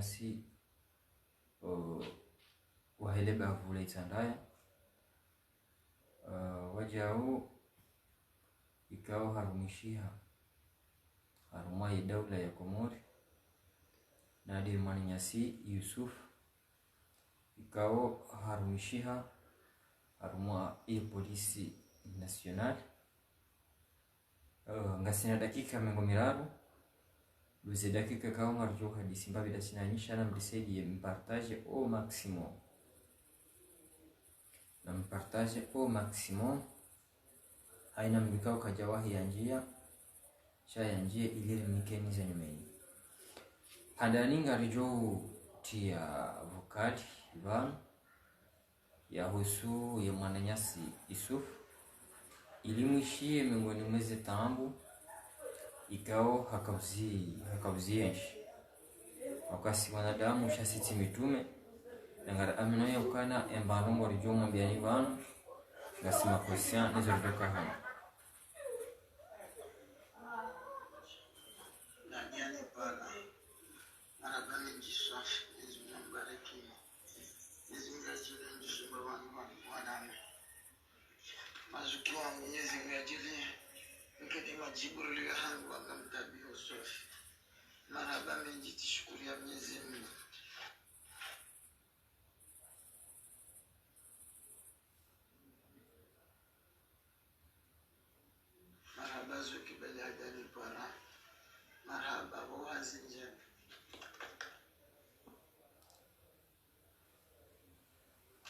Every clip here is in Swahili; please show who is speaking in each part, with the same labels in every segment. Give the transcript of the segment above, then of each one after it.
Speaker 1: nyasi wahele bavula itandaya wajao ikao harumishiha haruma ya daula ya Komori na dirmani nyasi Yusuf ikao harumishiha haruma ya polisi national ngasina dakika mengo miraru luze dakika kao marjo hadisi mbabi da sinanyisha na mrisaidi ya mpartage au maximum na mpartage au maximum haina mbikao kajawahi ya njia sha ya njia ilile mikeni za nyumeni handaninga rijo tia vokali van ya husu ya mwananyasi Yusuf ilimwishie miongoni mwezi tambu ikao hakauzienshi wakasi wanadamu shasiti mitume ngara amino ya ukana embalongo rijomo mbiani vanu ngasima kosian nizo rijoka hama
Speaker 2: Nanyane pala Marabani jisafi Nizmi mbariki Nizmi ajili Nizmi waname Mazukiwa Nizmi ajili Nketi majibu liga hangu Wanga mtabi usofi Marabani njiti shukuri ya Nizmi Marhaba zuki bali adani para Marhaba wazinje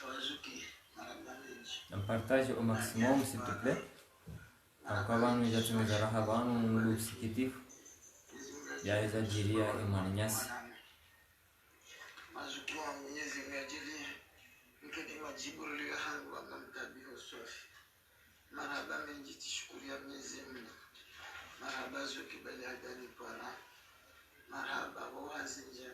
Speaker 2: Wazuki marhaba nji
Speaker 1: na mpartage au maximum s'il te plaît akabanu jatume zaraha banu mulu sikitifu ya iza jiria imaninyasi
Speaker 2: Mazuki wa Mwenyezi ngajili Nketi majibu liga hangu Wanga mtabi usofi Marhaba menjiti shukuri ya Mwenyezi Mungu Marhaba zuki bali adani para Marhaba wazinje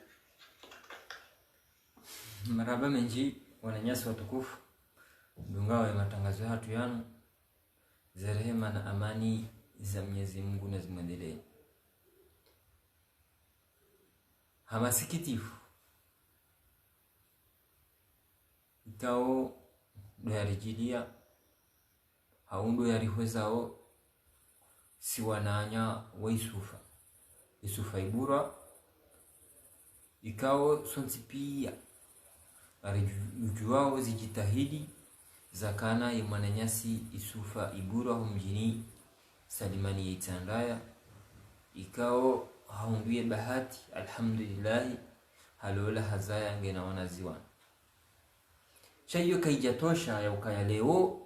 Speaker 1: marhaba menji wananyasi watukufu dungawa ya matangazo ya hatu yanu za rehema na amani za Mwenyezi Mungu na zimwendelee hamasikitifu ikao ndo yarijilia haundo yarihwezao si wananya wa Yusufa ibura ikao sontipia arijuwao zijitahidi zakana ya mwananyasi Yusufa ibura humjini Salimani ya itandaya ikao haunduye bahati alhamdulillahi halola hazaya ngena wanaziwana chayo kaijatosha ya ukaya leo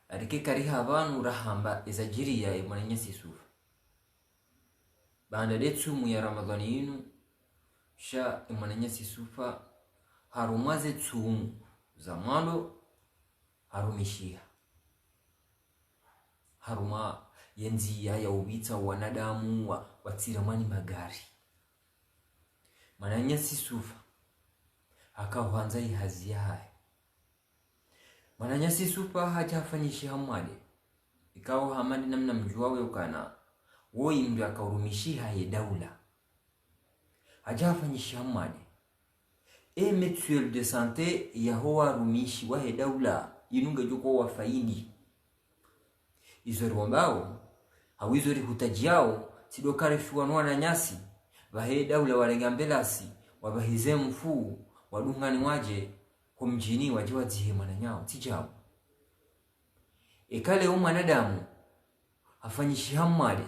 Speaker 1: arike kariha abantu rahamba izajiriya ya mwananyasi Yusufa baada letu ya Ramadhani inu sha mwananyasi Yusufa harumaze tsumu za mwalo harumishiha haruma yenzi ya ubita wanadamu watiramani magari mwananyasi Yusufa akaanza ihazi haya mwananyasi Yusufa hajafanyishi hamade ikao hamadi namna mjuawe ukana woi mdu akaurumishiha ye daula hajafanyishi hamade mutuelle de santé ya hoa rumishi wa he daula inunga juko wa faidi izori wambao hawizori hutajiao sidokare shuanwa na nyasi bahe daula warenga mbelasi wabahize mfu wadungani waje kumjini waje wazihe mwananyao tijao ekale mwanadamu afanyishi hamade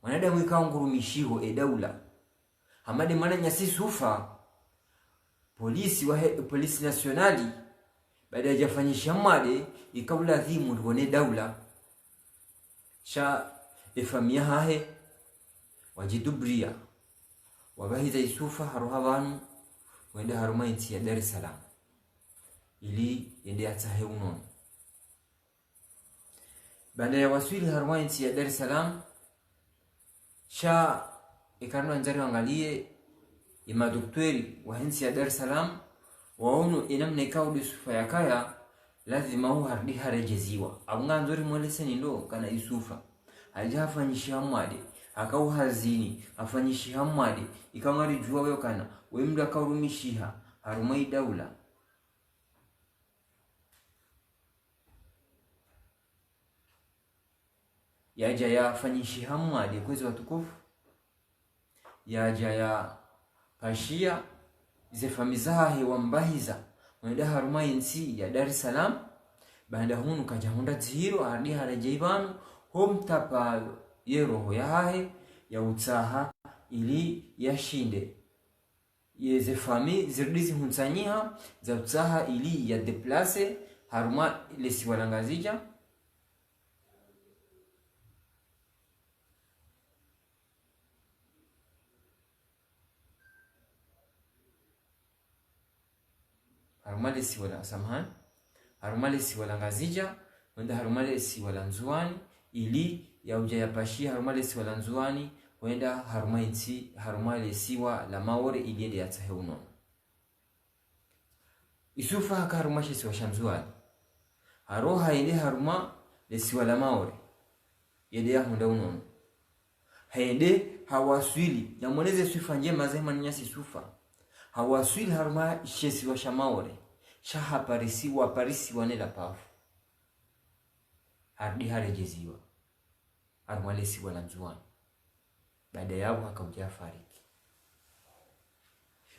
Speaker 1: mwanadamu ikaungurumishiho daula hamade mwananyasi Yusufa polisi nationali baada ya jafanyisha hamade ikaula dhimu ndone daula sha efamia hahe wajidubria wabahiza Yusufa haruha banu wenda haruma inti ya Dar es Salaam ili yende atahe unono baada ya wasili haruma inti ya Dar es Salaam sha ikarno njari wangalie ima daktari wa inti ya Dar es Salaam waono inamna ikao Yusufa yakaya lazima hu hardi harejeziwa au nganzori mweleseni ndo kana Yusufa hajafanyisha hamade akau hazini afanyishiha mwade ikangari jua wewe kana we mndu akaurumishiha harumai daula yaja ya afanyishiha mwade kwezi watukufu yaja ya pashia ze famizahe wambahiza mwenda harumai nsi ya Dar es Salaam baada hunu kajahunda zihiro hadi harajaibanu homtapa yeroho yahe ya utsaha ili yashinde yeze fami zirdizi hunsanyiha za utsaha ili ya deplace haruma lesi walangazija harumalesi wala samhan harumalesi wala ngazija wenda harumalesi wala nzuani ili ya uja ya pashia harumalesi wala nzuani wenda harumalesi wala maore ili yede ya tsahe unono isufa haka harumashesi wa shanzuani haroha ili haruma lesi wala maore yede ya hunda unono haende hawaswili ya mweneze sufa njema zema nyasi sufa hawaswili haruma shesi wa shamaore shaha parisi wanela pafu hardi harejeziwa harmalesi wala nzuani baada yao hakauja fariki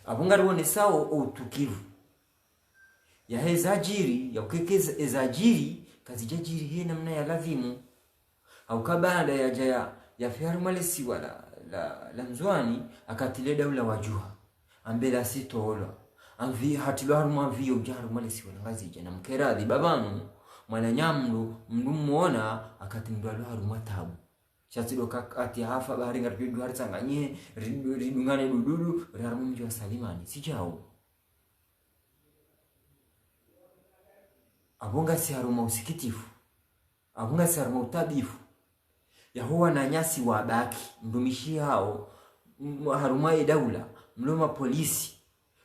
Speaker 1: abungari wone sao utukivu ya hezajiri ya ukekeza ezajiri kazijajiri he namna ya lazimu au kabanda ya jaya ya harmalesi wala la nzuani akatile daula wajuha ambela sitolo anvi hatilo haruma vio jaru malesi wanangazija na mkeradhi babanu mwana nyamlu mndu muona akatimdwa haruma tabu chatido kakati hafa bahari ngaridu hari sanganye ridungane dududu haruma mji wa Salimani sijao abunga si haruma usikitifu abunga si haruma utabifu ya huwa na nyasi wa baki mdumishi hao haruma daula mloma polisi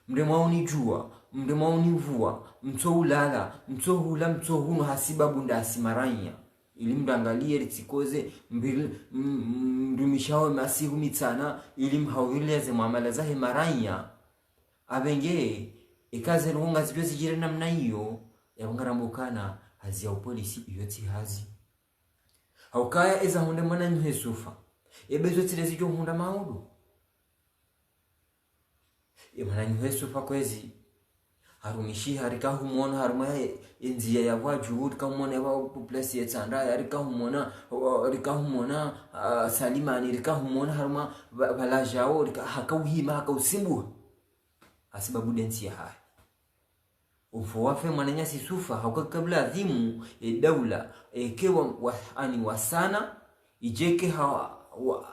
Speaker 1: mremauni jua mremauni mvua mto ulala mto hula mto huno hasiba bunda asimaranya ili mdangalie ritikoze mdumishawe masihu mitsana ili mhawileze muamala zahe maranya abenge ikaze runga zibyo zigire namna hiyo yabangarambukana hazi ya polisi yoti hazi haukaya eza hunde mwana nyuhesufa ebezo tirezi jo hunda maudu imana nyuhesu pakwezi harumishi harika humona haruma inzia ya wajud kamona wa place yetsanda harika humona Salimani harika humona haruma balajao hakauhima hakausimbu asibabu densi hai ufowafe mwananya sisufa hakakabla adhimu daula ekewa ani wasana ijeke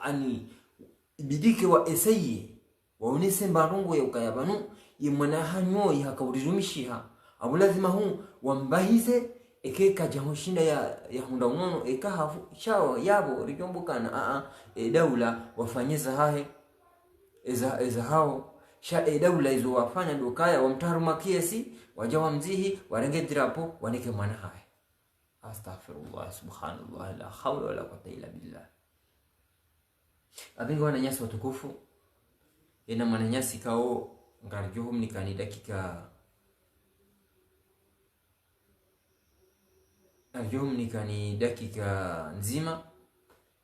Speaker 1: ani bidike wa esayi waonese mbarungu ya ukayabanu yemwana hanyo yakawurirumishiha abulazima hu wambahize ekeka jahoshinda ya hunda unono ekahafu chao yabo rijombukana daula wafanyeza hahe eza hao sha daula izo wafanya dokaya wamtaruma kiasi wajawa mzihi warenge drapo waneke mwana hahe astaghfirullah subhanallah la hawla wala quwwata illa billah abingo wananyasi watukufu ina mananyasi kao ngarjohum nikani dakika nzima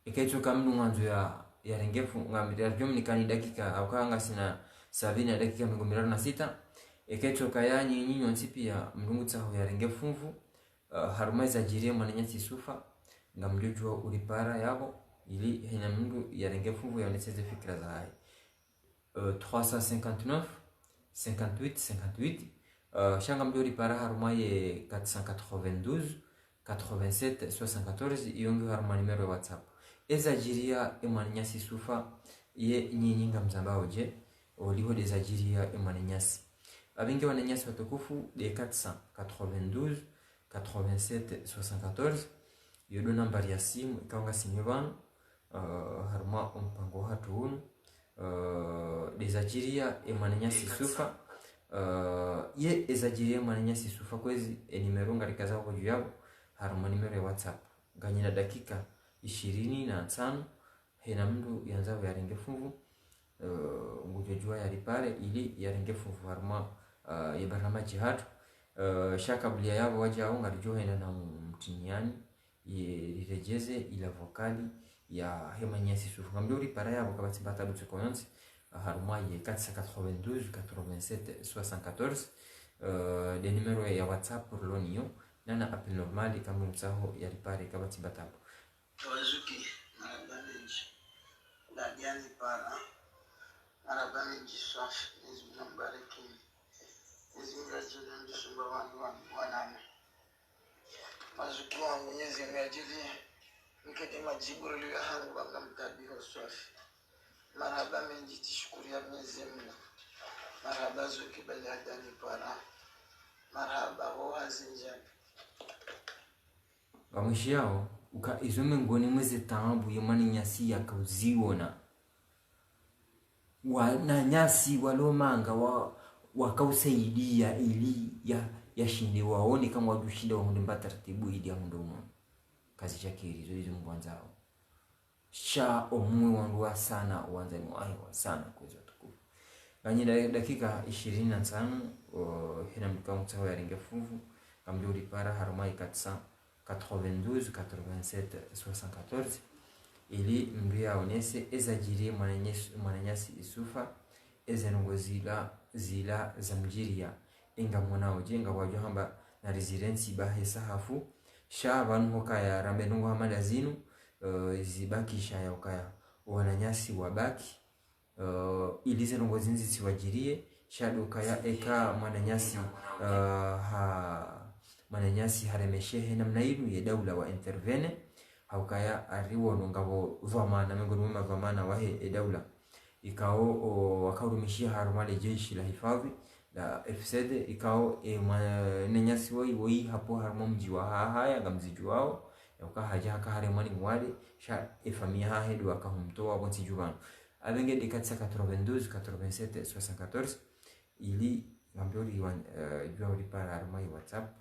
Speaker 1: ikaitwa kamnu mwanzo ya rengefu ngarjohum nikani dakika aukanga sina 70 dakika 26 ikaitwa kayani nyinyo nsipia mrungu tsaho ya rengefu mfu harumaiza jiria mananyasi sufa ngamjojwa ulipara yabo ili hina mndu ya rengefu mfu ya neseze fikra za hai 359 58 58 shanga mdori para harumaye 492 87 74 yongo haruma numero ya WhatsApp ezajiria emaninyasi sufa ye nyinyinga mzambao je oliho dezajiria emaninyasi abinge wananyasi watukufu de 492 87 74 yodo nambari ya simu ikaonga sinyuban haruma mpango hatu hunu dezajiria emananyasi sufa ye ezajiria emananyasi sufa kwezi enimero ngarikaza kwa juyabo haruma numero ya WhatsApp ganyina dakika 25 hena mndu yanzao yaringe fuvu ngujojua yaripare ili yaringe fuvu harma ya barnamaji hatu shaka bulia yabo wajao ngarijo hena na mtiniani irejeze ila vokali ya hema nyasi sufu ngamdori para yabo kabati batabu tsekonyansi harma ye 492 87 74 de numero ya WhatsApp pour l'onio nana appel normal kama msaho yaripare kabati batabu
Speaker 2: Tawazuki marabaniji la diani para marabaniji safi nizimbariki nizimrajili ndisumba wanana mazuki wa Mwenyezi Mungu mkete majibu liyo hangu banga mtabiho safi marhaba menji tishukuria Mwenyezi Mungu marhaba zuki bali hadani para marhaba ho hazinjani
Speaker 1: Bamushi yao uka izome ngoni mweze tambu yomani nyasi ya kauziona na nyasi walomanga wakausaidia ili ya shinde waone kama wajushinda wahunde mba taratibu ili ya hundomo kazi chakiri hizo mwanzao sha omwe wanduwa sana uwanza ni wa sana kwezo tukufu ganyi dakika 25 hina mkamu tsaho ya ringe fuvu kamjuri para harumai 492 87 74 ili mbia onese ezajirie mwananyasi isufa ezenongo zila za mjiria inga mwanao jenga wajua hamba na rezidensi bahe sahafu sha banu hokaya rambe nungo hamada zinu zibaki sha ya hokaya wananyasi wabaki ilize nungo zinzi siwajirie sha dokaya eka mwananyasi haremeshehe namna inu ye daula wa intervene haukaya ariwo ngabo vamana mengoni mwa vamana wahe daula ikao wakarumishia harumale jeshi la hifadhi la FSD ikao mwananyasi woi hapo harmo mji wa haya gamziju wao yauka haja haka haremani mwale sha famia hahedu wakahumtoa bonsi jubano abenge de 492 87 74 ili ngambiori jua ulipara harumai WhatsApp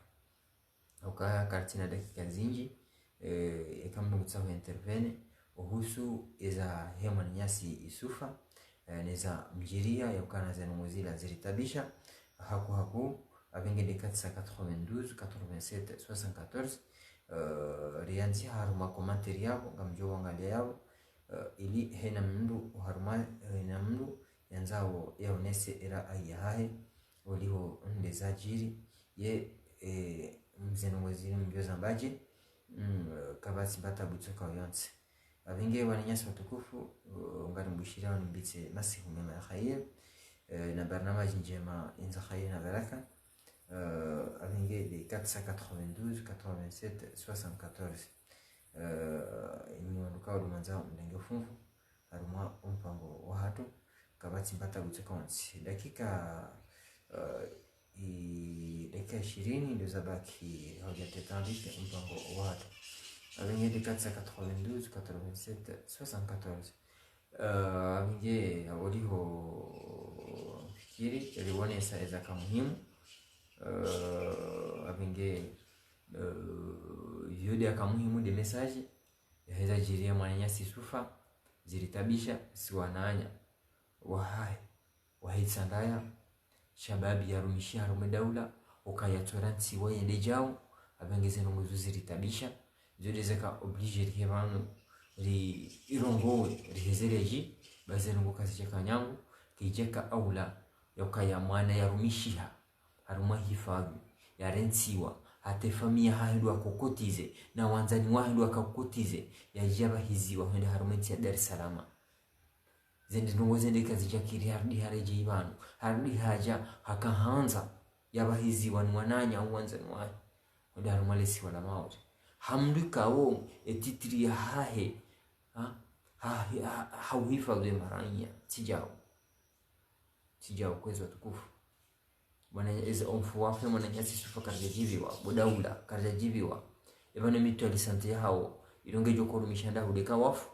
Speaker 1: auka kartina dakika zinji kama mtsaho intervene uhusu iza hema nyasi isufa neza mjiria yaukana za nomozila ziritabisha haku abenge de 492 87 74 rianzi haruma komanteri yabo ngamjo wangalia yabo ili hena mndu haruma hena mndu yanzao yaonese era ayahahe waliho ndeza jiri ye mzeno mwezini mbioza mbaje kabasi bata butsoka yonse abenge wananyasi watukufu ngari mbushira wanimbitse masihu mema ya khair na barnamaji njema inza khair na baraka abenge de 492 87 74 ni wanduka dumanza mdenge fungu haruma umpango wa hatu kabati bata butsoka yonse dakika 20 ndio zabaki haujatetandika mpango wa hatu abenge de 492 87 74 abenge waliho fikiri yalionesa ezaka muhimu abenge yode akamuhimu de message yaweza jiria mwananyasi sufa ziritabisha siwananya wahitsandaya shababi yarumishi harume daula ukayatoransi wayende jao abenge nongo ziritabisha zodezeka oblige rihevano irongowe rihezereji bazenongo kazi chakanyangu kijeka aula yokaya mwana yarumishiha haruma hifadhi yarensiwa hate famia hahidu akokotize na wanzani wahidu akakotize yajaba hiziwa hende harumenti ya Dar es Salaam zende nongo zende kazi chakiri hardi hareje ibanu hardi haja hakahanza yaba hiziwa nwananya wanzani wahi hende harumalesi wala mauti hamduka wo etitri ya hahe hauhifadhi maranya tijao kwezo tukufu bwana eza onfu wafe mwananyasi sufa karjajibiwa bodaula karjajibiwa ebana mitu alisante hao ilonge jokoro mishanda hudeka wafu